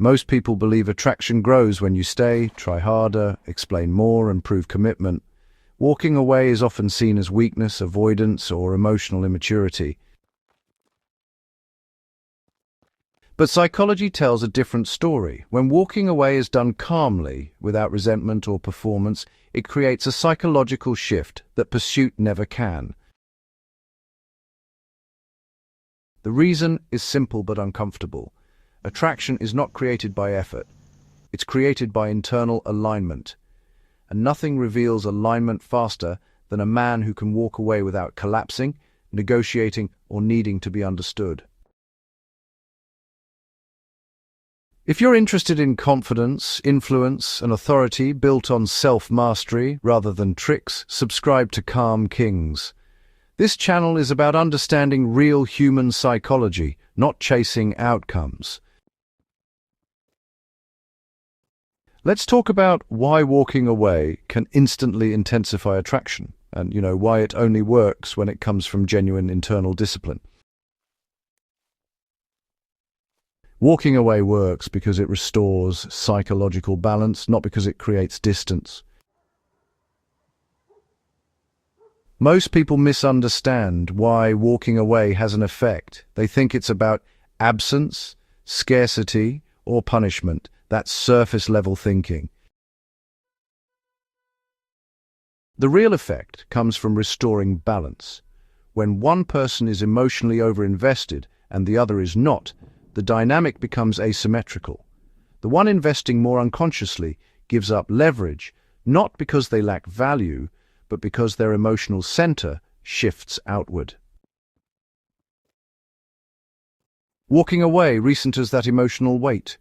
Most people believe attraction grows when you stay, try harder, explain more, and prove commitment. Walking away is often seen as weakness, avoidance, or emotional immaturity. But psychology tells a different story. When walking away is done calmly, without resentment or performance, it creates a psychological shift that pursuit never can. The reason is simple but uncomfortable. Attraction is not created by effort. It's created by internal alignment. And nothing reveals alignment faster than a man who can walk away without collapsing, negotiating, or needing to be understood. If you're interested in confidence, influence, and authority built on self-mastery rather than tricks, subscribe to Calm Kings. This channel is about understanding real human psychology, not chasing outcomes. Let's talk about why walking away can instantly intensify attraction, and why it only works when it comes from genuine internal discipline. Walking away works because it restores psychological balance, not because it creates distance. Most people misunderstand why walking away has an effect. They think it's about absence, scarcity, or punishment. That's surface-level thinking. The real effect comes from restoring balance. When one person is emotionally overinvested and the other is not, the dynamic becomes asymmetrical. The one investing more unconsciously gives up leverage, not because they lack value, but because their emotional center shifts outward. Walking away recenters that emotional weight.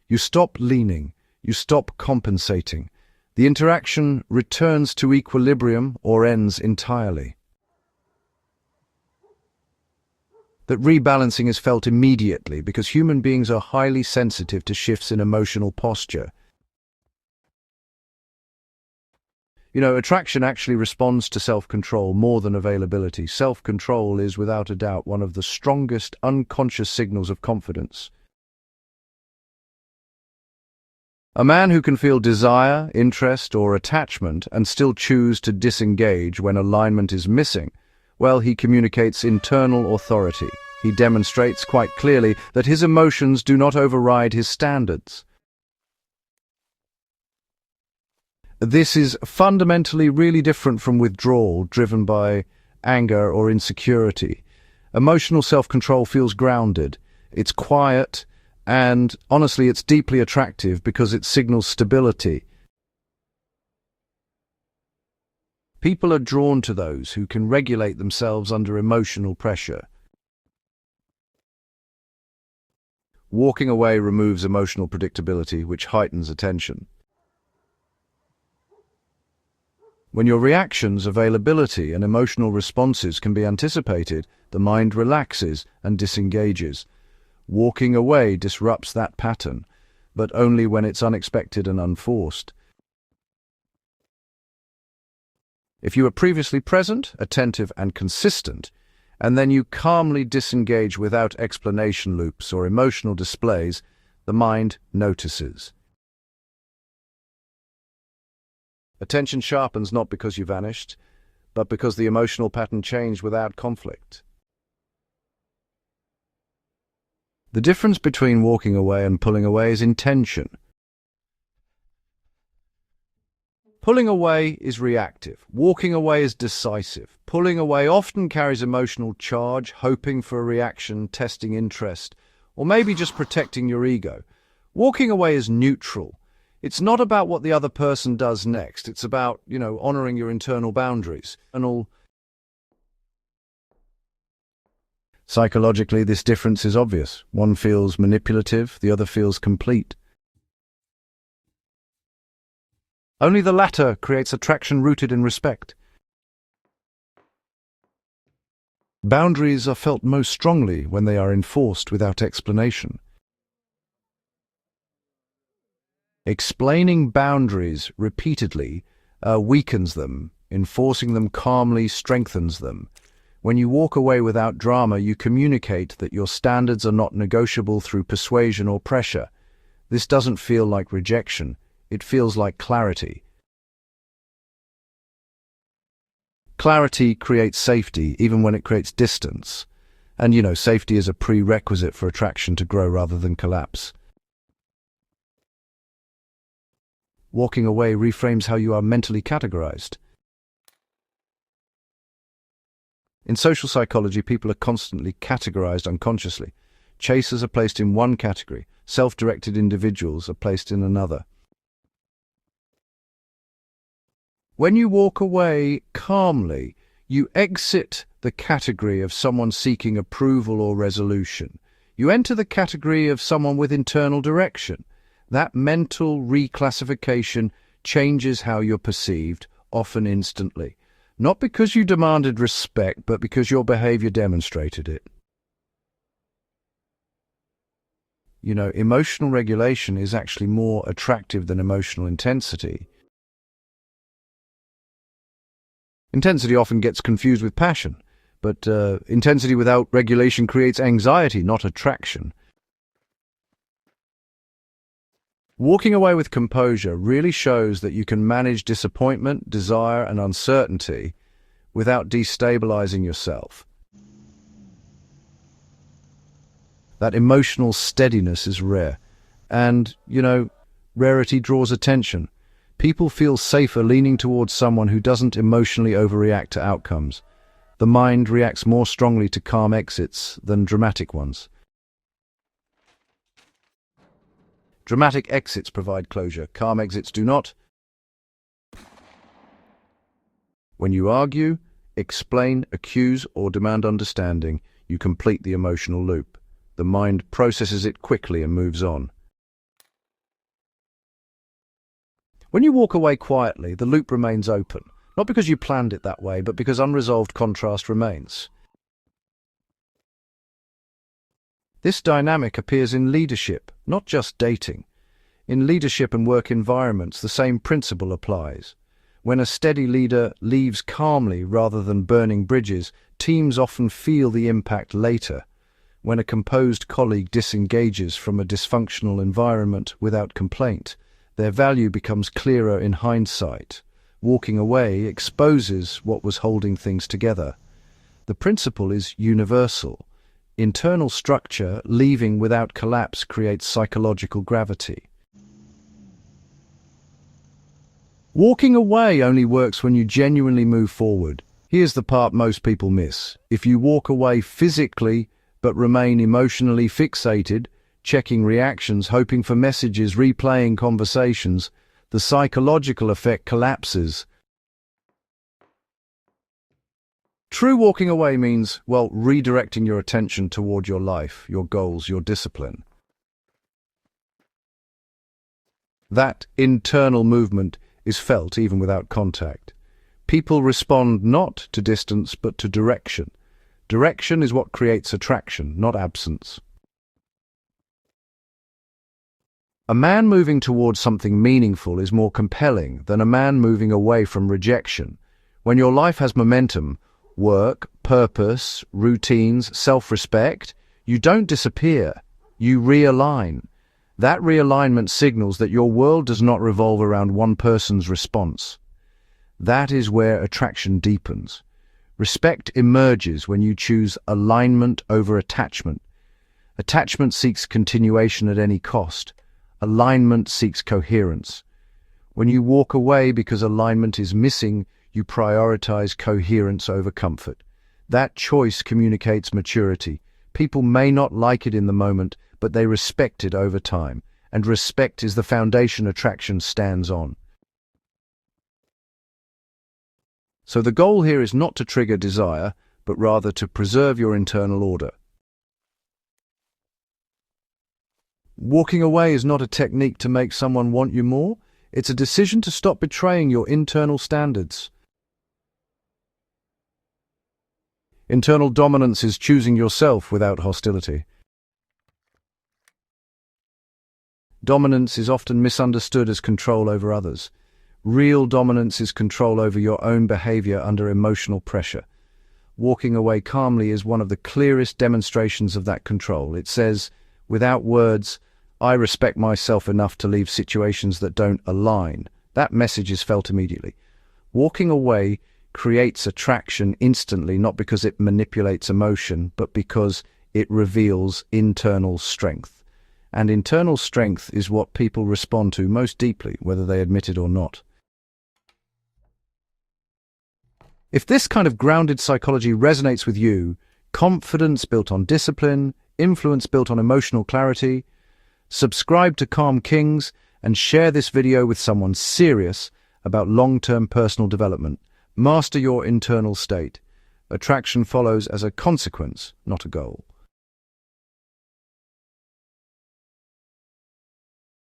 You stop leaning, you stop compensating. The interaction returns to equilibrium or ends entirely. That rebalancing is felt immediately because human beings are highly sensitive to shifts in emotional posture. Attraction actually responds to self-control more than availability. Self-control is, without a doubt, one of the strongest unconscious signals of confidence. A man who can feel desire, interest, or attachment and still choose to disengage when alignment is missing, well, he communicates internal authority. He demonstrates quite clearly that his emotions do not override his standards. This is fundamentally really different from withdrawal driven by anger or insecurity. Emotional self-control feels grounded. It's quiet, and honestly, it's deeply attractive because it signals stability. People are drawn to those who can regulate themselves under emotional pressure. Walking away removes emotional predictability, which heightens attention. When your reactions, availability, and emotional responses can be anticipated, the mind relaxes and disengages. Walking away disrupts that pattern, but only when it's unexpected and unforced. If you were previously present, attentive, and consistent, and then you calmly disengage without explanation loops or emotional displays, the mind notices. Attention sharpens not because you vanished, but because the emotional pattern changed without conflict. The difference between walking away and pulling away is intention. Pulling away is reactive. Walking away is decisive. Pulling away often carries emotional charge, hoping for a reaction, testing interest, or maybe just protecting your ego. Walking away is neutral. It's not about what the other person does next. It's about, honoring your internal boundaries. Psychologically, this difference is obvious. One feels manipulative, the other feels complete. Only the latter creates attraction rooted in respect. Boundaries are felt most strongly when they are enforced without explanation. Explaining boundaries repeatedly weakens them. Enforcing them calmly strengthens them. When you walk away without drama, you communicate that your standards are not negotiable through persuasion or pressure. This doesn't feel like rejection, it feels like clarity. Clarity creates safety even when it creates distance. And safety is a prerequisite for attraction to grow rather than collapse. Walking away reframes how you are mentally categorized. In social psychology, people are constantly categorized unconsciously. Chasers are placed in one category, self-directed individuals are placed in another. When you walk away calmly, you exit the category of someone seeking approval or resolution. You enter the category of someone with internal direction. That mental reclassification changes how you're perceived, often instantly. Not because you demanded respect, but because your behavior demonstrated it. Emotional regulation is actually more attractive than emotional intensity. Intensity often gets confused with passion, but intensity without regulation creates anxiety, not attraction. Walking away with composure really shows that you can manage disappointment, desire, and uncertainty without destabilizing yourself. That emotional steadiness is rare. And, rarity draws attention. People feel safer leaning towards someone who doesn't emotionally overreact to outcomes. The mind reacts more strongly to calm exits than dramatic ones. Dramatic exits provide closure, calm exits do not. When you argue, explain, accuse, or demand understanding, you complete the emotional loop. The mind processes it quickly and moves on. When you walk away quietly, the loop remains open, not because you planned it that way, but because unresolved contrast remains. This dynamic appears in leadership, not just dating. In leadership and work environments, the same principle applies. When a steady leader leaves calmly rather than burning bridges, teams often feel the impact later. When a composed colleague disengages from a dysfunctional environment without complaint, their value becomes clearer in hindsight. Walking away exposes what was holding things together. The principle is universal. Internal structure, leaving without collapse, creates psychological gravity. Walking away only works when you genuinely move forward. Here's the part most people miss. If you walk away physically but remain emotionally fixated, checking reactions, hoping for messages, replaying conversations, the psychological effect collapses. True walking away means, redirecting your attention toward your life, your goals, your discipline. That internal movement is felt even without contact. People respond not to distance but to direction. Direction is what creates attraction, not absence. A man moving towards something meaningful is more compelling than a man moving away from rejection. When your life has momentum, work, purpose, routines, self-respect, you don't disappear, you realign. That realignment signals that your world does not revolve around one person's response. That is where attraction deepens. Respect emerges when you choose alignment over attachment. Attachment seeks continuation at any cost. Alignment seeks coherence. When you walk away because alignment is missing, you prioritize coherence over comfort. That choice communicates maturity. People may not like it in the moment, but they respect it over time. And respect is the foundation attraction stands on. So the goal here is not to trigger desire, but rather to preserve your internal order. Walking away is not a technique to make someone want you more. It's a decision to stop betraying your internal standards. Internal dominance is choosing yourself without hostility. Dominance is often misunderstood as control over others. Real dominance is control over your own behavior under emotional pressure. Walking away calmly is one of the clearest demonstrations of that control. It says, without words, I respect myself enough to leave situations that don't align. That message is felt immediately. Walking away creates attraction instantly, not because it manipulates emotion, but because it reveals internal strength. And internal strength is what people respond to most deeply, whether they admit it or not. If this kind of grounded psychology resonates with you, confidence built on discipline, influence built on emotional clarity, subscribe to Calm Kings and share this video with someone serious about long-term personal development. Master your internal state. Attraction follows as a consequence, not a goal.